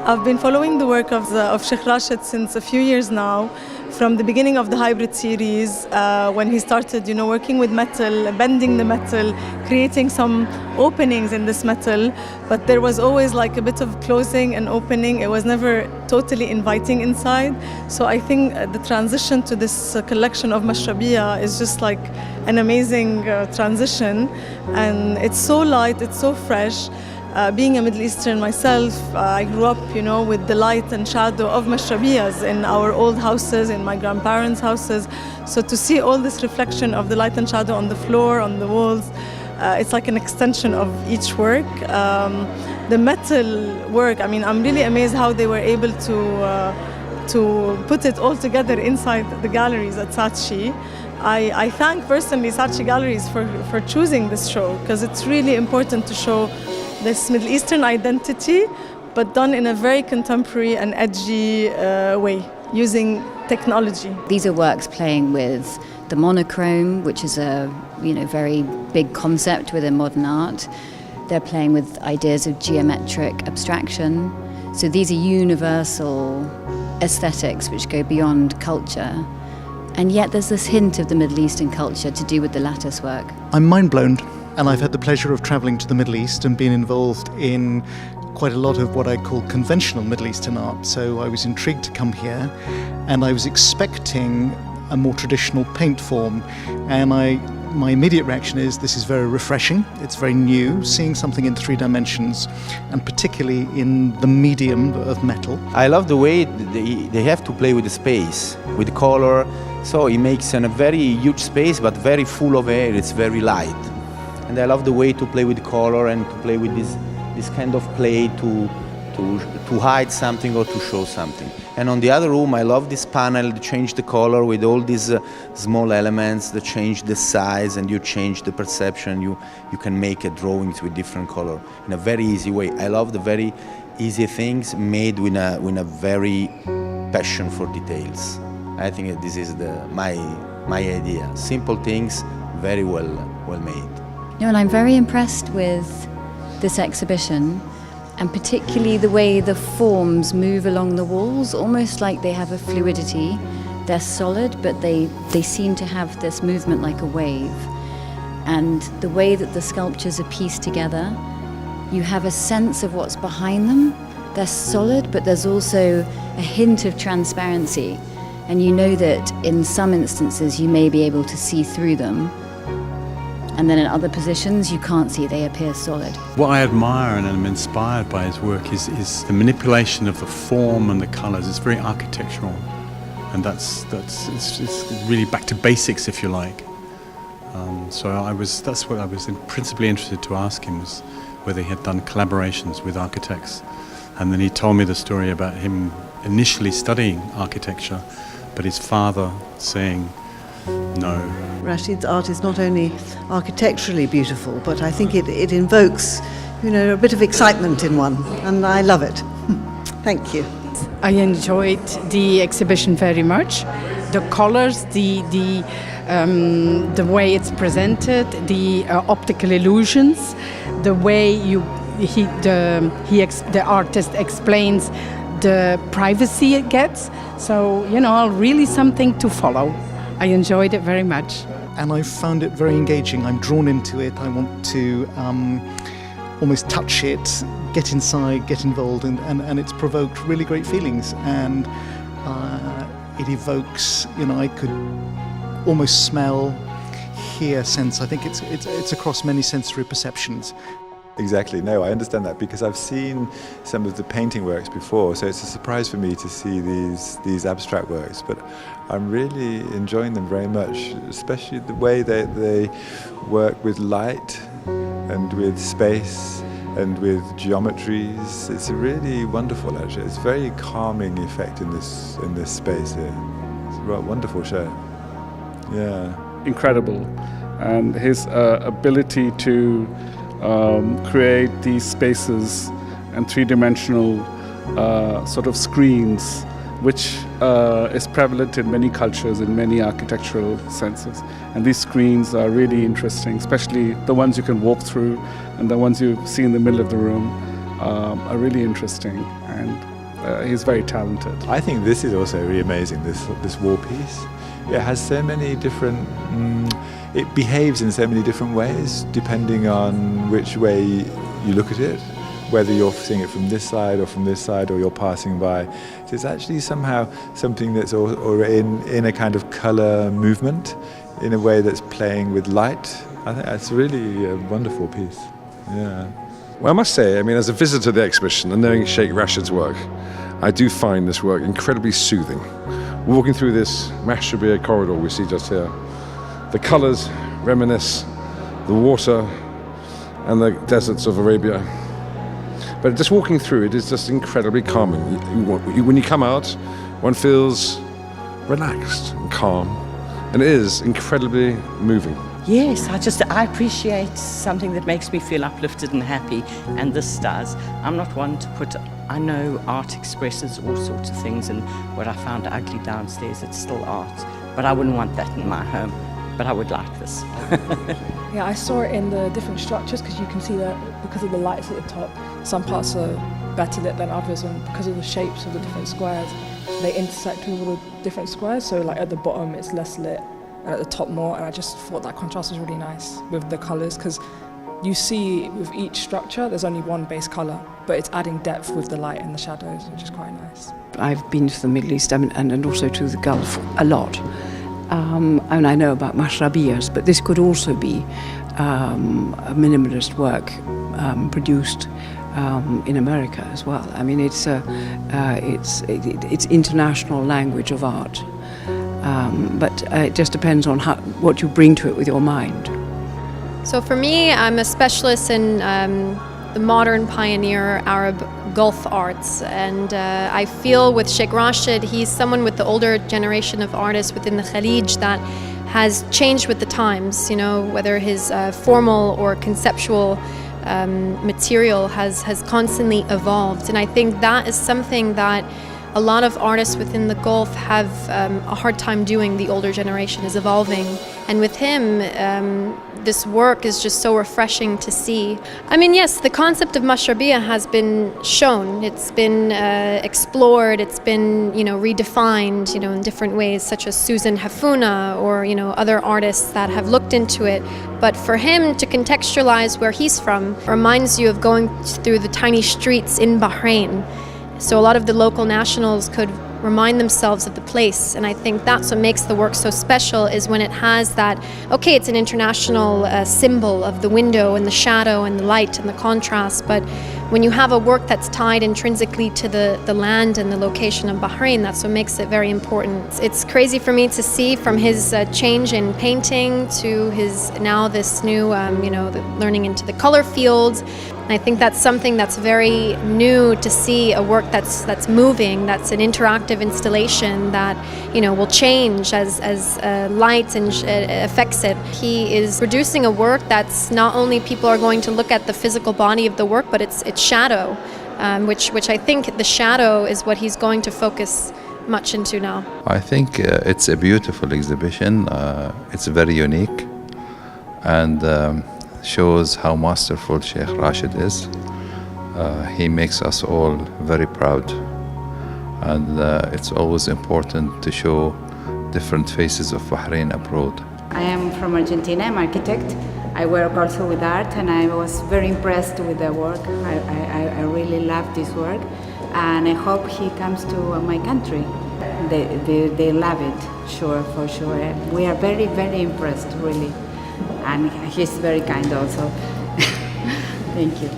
I've been following the work of Sheikh Rashid since a few years now, from the beginning of the hybrid series, when he started, working with metal, bending the metal, creating some openings in this metal, but there was always like a bit of closing and opening. It was never totally inviting inside. So I think the transition to this collection of Mashrabiyya is just like an amazing transition, and it's so light, it's so fresh. Being a Middle Eastern myself, I grew up, with the light and shadow of Mashrabiyas in our old houses, in my grandparents' houses. So to see all this reflection of the light and shadow on the floor, on the walls, it's like an extension of each work. The metal work, I'm really amazed how they were able to put it all together inside the galleries at Saatchi. I thank personally Saatchi Galleries for choosing this show, because it's really important to show this Middle Eastern identity, but done in a very contemporary and edgy way, using technology. These are works playing with the monochrome, which is a very big concept within modern art. They're playing with ideas of geometric abstraction. So these are universal aesthetics which go beyond culture. And yet there's this hint of the Middle Eastern culture to do with the lattice work. I'm mind-blown. And I've had the pleasure of travelling to the Middle East and been involved in quite a lot of what I call conventional Middle Eastern art. So I was intrigued to come here, and I was expecting a more traditional paint form. And my immediate reaction is this is very refreshing. It's very new, seeing something in 3 dimensions, and particularly in the medium of metal. I love the way they have to play with the space, with color. So it makes a very huge space, but very full of air. It's very light. And I love the way to play with color and to play with this kind of play to hide something or to show something. And on the other room, I love this panel to change the color with all these small elements that change the size, and you change the perception. You can make drawings with different color in a very easy way. I love the very easy things made with a very passion for details. I think that this is my idea. Simple things, very well made. And I'm very impressed with this exhibition, and particularly the way the forms move along the walls, almost like they have a fluidity. They're solid, but they seem to have this movement like a wave. And the way that the sculptures are pieced together, you have a sense of what's behind them. They're solid, but there's also a hint of transparency. And you know that in some instances you may be able to see through them. And then in other positions, you can't see, they appear solid. What I admire and am inspired by his work is the manipulation of the form and the colours. It's very architectural, and it's really back to basics, if you like. That's what I was principally interested to ask him, was whether he had done collaborations with architects. And then he told me the story about him initially studying architecture, but his father saying no. Rashid's art is not only architecturally beautiful, but I think it invokes, a bit of excitement in one, and I love it. Thank you. I enjoyed the exhibition very much. The colors, the way it's presented, the optical illusions, the way the artist explains the privacy it gets. So, really something to follow. I enjoyed it very much. And I found it very engaging. I'm drawn into it. I want to almost touch it, get inside, get involved, and it's provoked really great feelings. And it evokes, I could almost smell, hear, sense. I think it's across many sensory perceptions. Exactly, no, I understand that because I've seen some of the painting works before, so it's a surprise for me to see these abstract works, but I'm really enjoying them very much, especially the way that they work with light and with space and with geometries. It's really wonderful, actually. It's a very calming effect in this space here. It's a wonderful show. Yeah. Incredible, and his ability to create these spaces and three-dimensional sort of screens, which is prevalent in many cultures, in many architectural senses. And these screens are really interesting, especially the ones you can walk through and the ones you see in the middle of the room are really interesting. And He's very talented. I think this is also really amazing, this wall piece. It has so many different, it behaves in so many different ways depending on which way you look at it, whether you're seeing it from this side or from this side, or you're passing by. So it's actually somehow something that's or in a kind of colour movement, in a way that's playing with light. I think that's really a wonderful piece. Yeah. Well, I must say, I mean, as a visitor to the exhibition and knowing Sheikh Rashid's work, I do find this work incredibly soothing. Walking through this Mashrabiyah corridor we see just here, the colours reminisce the water and the deserts of Arabia. But just walking through it is just incredibly calming. When you come out, one feels relaxed and calm, and it is incredibly moving. Yes, I appreciate something that makes me feel uplifted and happy, and this does. I'm not one to put, I know art expresses all sorts of things, and what I found ugly downstairs, it's still art, but I wouldn't want that in my home, but I would like this. Yeah, I saw it in the different structures, because you can see that because of the lights at the top, some parts are better lit than others, and because of the shapes of the different squares, they intersect with all the different squares, so like at the bottom it's less lit, and at the top more, and I just thought that contrast was really nice with the colours, because you see with each structure there's only one base colour, but it's adding depth with the light and the shadows, which is quite nice. I've been to the Middle East and also to the Gulf a lot, and I know about Mashrabiyahs, but this could also be a minimalist work produced in America as well. I mean, it's international language of art. But it just depends on what you bring to it with your mind. So for me, I'm a specialist in the modern pioneer Arab Gulf arts, and I feel with Sheikh Rashid, he's someone with the older generation of artists within the Khalij that has changed with the times, you know, whether his formal or conceptual material has constantly evolved, and I think that is something that a lot of artists within the Gulf have a hard time doing. The older generation is evolving, and with him this work is just so refreshing to see. I mean, yes, the concept of Mashrabiyah has been shown, it's been explored, it's been, you know, redefined, you know, in different ways, such as Susan Hafuna or, you know, other artists that have looked into it. But for him to contextualize where he's from reminds you of going through the tiny streets in Bahrain. So a lot of the local nationals could remind themselves of the place, and I think that's what makes the work so special, is when it has that, okay, it's an international symbol of the window and the shadow and the light and the contrast, but when you have a work that's tied intrinsically to the land and the location of Bahrain, that's what makes it very important. It's crazy for me to see from his change in painting to his now this new, you know, learning into the color fields. And I think that's something that's very new, to see a work that's moving, that's an interactive installation that, you know, will change as light and affects it. He is producing a work that's not only people are going to look at the physical body of the work, but it's shadow, which I think the shadow is what he's going to focus much into now. I think it's a beautiful exhibition. It's very unique, and shows how masterful Sheikh Rashid is. He makes us all very proud, and it's always important to show different faces of Bahrain abroad. I am from Argentina, I'm an architect. I work also with art, and I was very impressed with the work. I really love this work, and I hope he comes to my country. They love it, sure, for sure. We are very, very impressed, really. And he's very kind also. Thank you.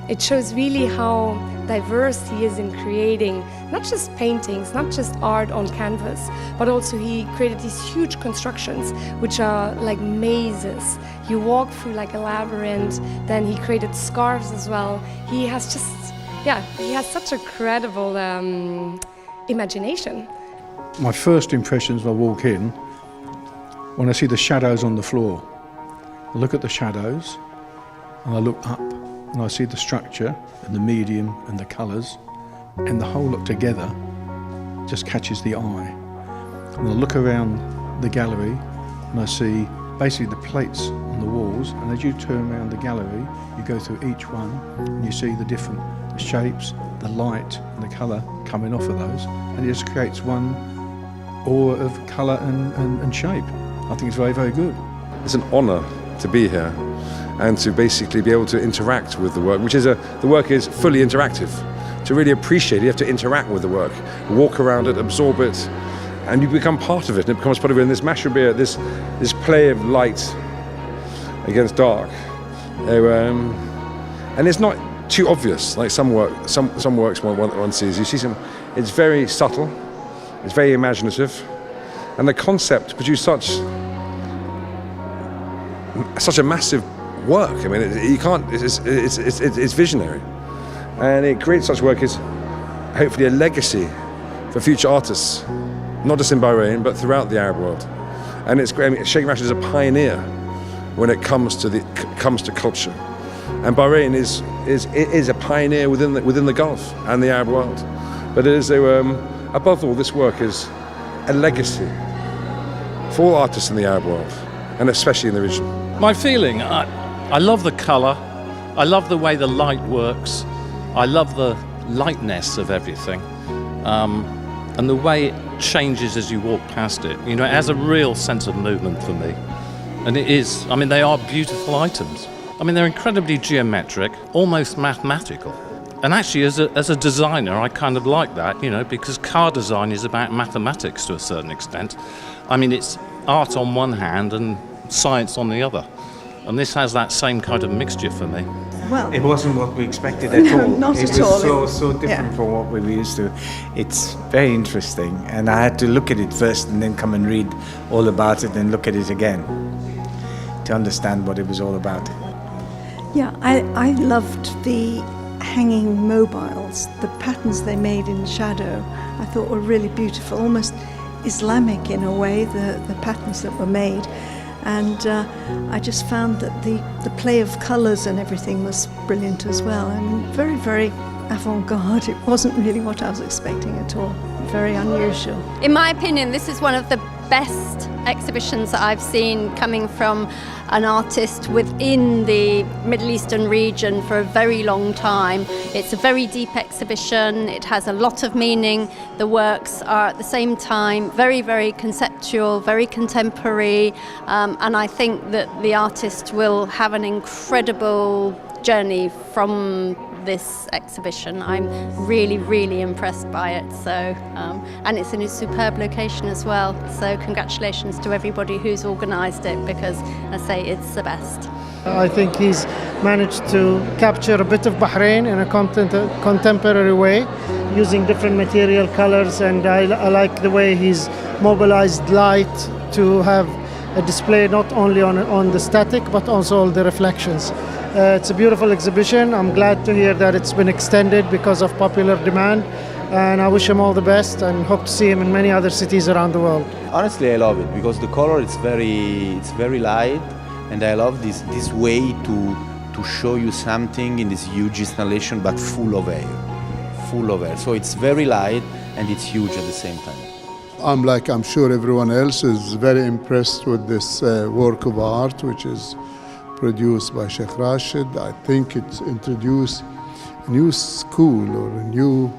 It shows really how diverse he is in creating not just paintings, not just art on canvas, but also he created these huge constructions which are like mazes. You walk through like a labyrinth. Then he created scarves as well. He has just, yeah, he has such a credible imagination. My first impressions when I walk in, when I see the shadows on the floor, I look at the shadows and I look up and I see the structure and the medium and the colours, and the whole look together just catches the eye. And I look around the gallery and I see basically the plates on the walls, and as you turn around the gallery you go through each one and you see the different shapes the light and the colour coming off of those, and it just creates one aura of colour and shape. I think it's very, very good. It's an honour to be here and to basically be able to interact with the work, which is the work is fully interactive. To really appreciate it, you have to interact with the work, walk around it, absorb it, and you become part of it, and it becomes part of it. And this mashrabiyah, this play of light against dark, and it's not too obvious like some works one sees. You see it's very subtle, it's very imaginative, and the concept produced such a massive work. I mean, it's visionary, and it creates such work as hopefully a legacy for future artists, not just in Bahrain but throughout the Arab world. And it's great. I mean, Sheikh Rashid is a pioneer when it comes to culture, and Bahrain is a pioneer within the Gulf and the Arab world. But it is above all, this work is a legacy for all artists in the Arab world, and especially in the region. My feeling, I love the colour, I love the way the light works, I love the lightness of everything, and the way it changes as you walk past it. You know, it has a real sense of movement for me. And it is, I mean, they are beautiful items. I mean, they're incredibly geometric, almost mathematical. And actually, as a designer, I kind of like that, you know, because car design is about mathematics to a certain extent. I mean, it's art on one hand and science on the other. And this has that same kind of mixture for me. Well, it wasn't what we expected at all. Not it at all. was so different from what we were used to. It's very interesting, and I had to look at it first and then come and read all about it and look at it again to understand what it was all about. Yeah, I loved the hanging mobiles, the patterns they made in shadow. I thought were really beautiful, almost Islamic in a way, the patterns that were made. And I just found that the play of colours and everything was brilliant as well. I mean, very, very avant-garde. It wasn't really what I was expecting at all. Very unusual. In my opinion, this is one of the best exhibitions that I've seen coming from an artist within the Middle Eastern region for a very long time. It's a very deep exhibition. It has a lot of meaning. The works are at the same time very, very conceptual, very contemporary, and I think that the artist will have an incredible journey from this exhibition. I'm really, really impressed by it. So, and it's in a superb location as well. So congratulations to everybody who's organised it, because I say it's the best. I think he's managed to capture a bit of Bahrain in a contemporary way, using different material colors, and I like the way he's mobilized light to have a display not only on the static but also all the reflections. It's a beautiful exhibition. I'm glad to hear that it's been extended because of popular demand, and I wish him all the best and hope to see him in many other cities around the world. Honestly, I love it because the color it's very light, and I love this way to show you something in this huge installation but full of air. So it's very light and it's huge at the same time. I'm sure everyone else is very impressed with this work of art, which is produced by Sheikh Rashid. I think it's introduced a new school or a new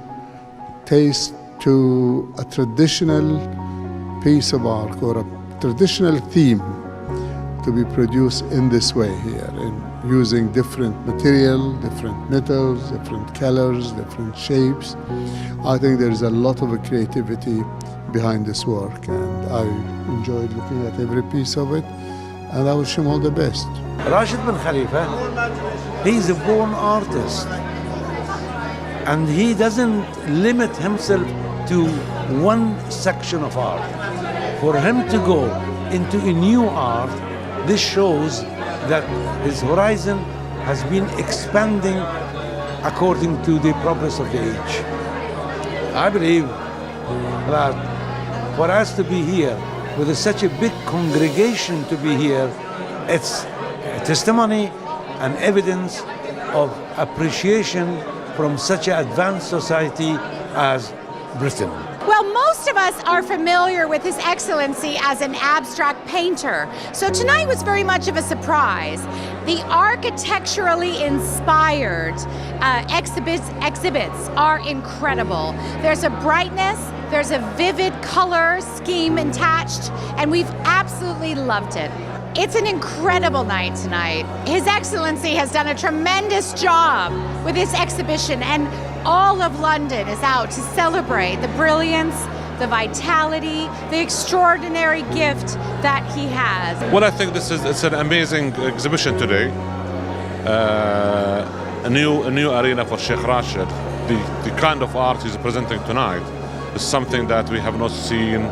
taste to a traditional piece of art or a traditional theme to be produced in this way here, in using different material, different metals, different colors, different shapes. I think there is a lot of creativity behind this work, and I enjoyed looking at every piece of it, and I wish him all the best. Rashid bin Khalifa, he's a born artist, and he doesn't limit himself to one section of art. For him to go into a new art, this shows that his horizon has been expanding according to the progress of the age. I believe that for us to be here, with such a big congregation to be here, it's a testimony and evidence of appreciation from such an advanced society as Britain. Well, most of us are familiar with His Excellency as an abstract painter, so tonight was very much of a surprise. The architecturally inspired exhibits are incredible. There's a brightness, there's a vivid color scheme attached, and we've absolutely loved it. It's an incredible night tonight. His Excellency has done a tremendous job with this exhibition, and all of London is out to celebrate the brilliance, the vitality, the extraordinary gift that he has. Well, I think it's an amazing exhibition today. A new arena for Sheikh Rashid. The kind of art he's presenting tonight is something that we have not seen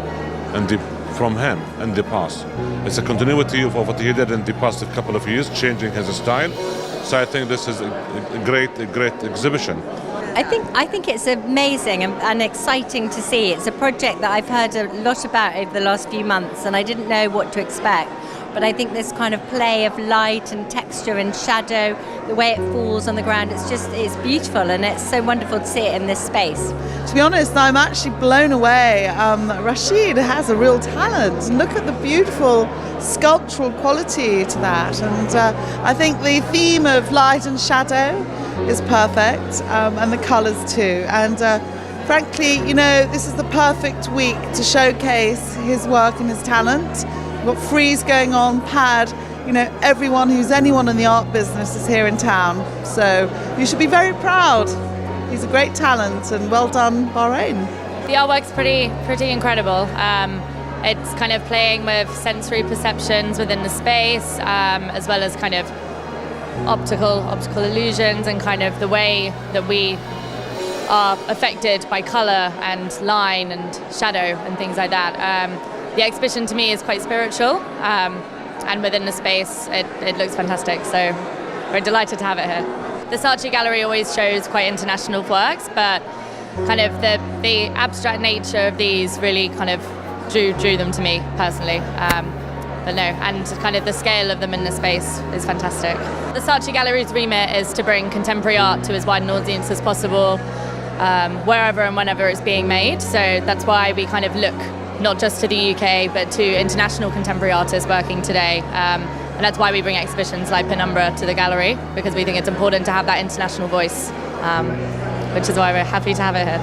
from him in the past. It's a continuity of what he did in the past couple of years, changing his style. So I think this is a great exhibition. I think it's amazing and exciting to see. It's a project that I've heard a lot about over the last few months, and I didn't know what to expect. But I think this kind of play of light and texture and shadow, the way it falls on the ground, it's beautiful, and it's so wonderful to see it in this space. To be honest, I'm actually blown away. Rashid has a real talent. Look at the beautiful sculptural quality to that. And I think the theme of light and shadow is perfect, and the colours too. And frankly, this is the perfect week to showcase his work and his talent. We've got frieze going on, pad. Anyone in the art business is here in town. So you should be very proud. He's a great talent, and well done, Bahrain. The artwork's pretty incredible. It's kind of playing with sensory perceptions within the space, as well as kind of optical illusions, and kind of the way that we are affected by colour and line and shadow and things like that. The exhibition to me is quite spiritual, and within the space it looks fantastic, so we're delighted to have it here. The Saatchi Gallery always shows quite international works, but kind of the abstract nature of these really kind of drew them to me personally. But no, and kind of the scale of them in the space is fantastic. The Saatchi Gallery's remit is to bring contemporary art to as wide an audience as possible, wherever and whenever it's being made. So that's why we kind of look not just to the UK, but to international contemporary artists working today. And that's why we bring exhibitions like Penumbra to the gallery, because we think it's important to have that international voice, which is why we're happy to have it here.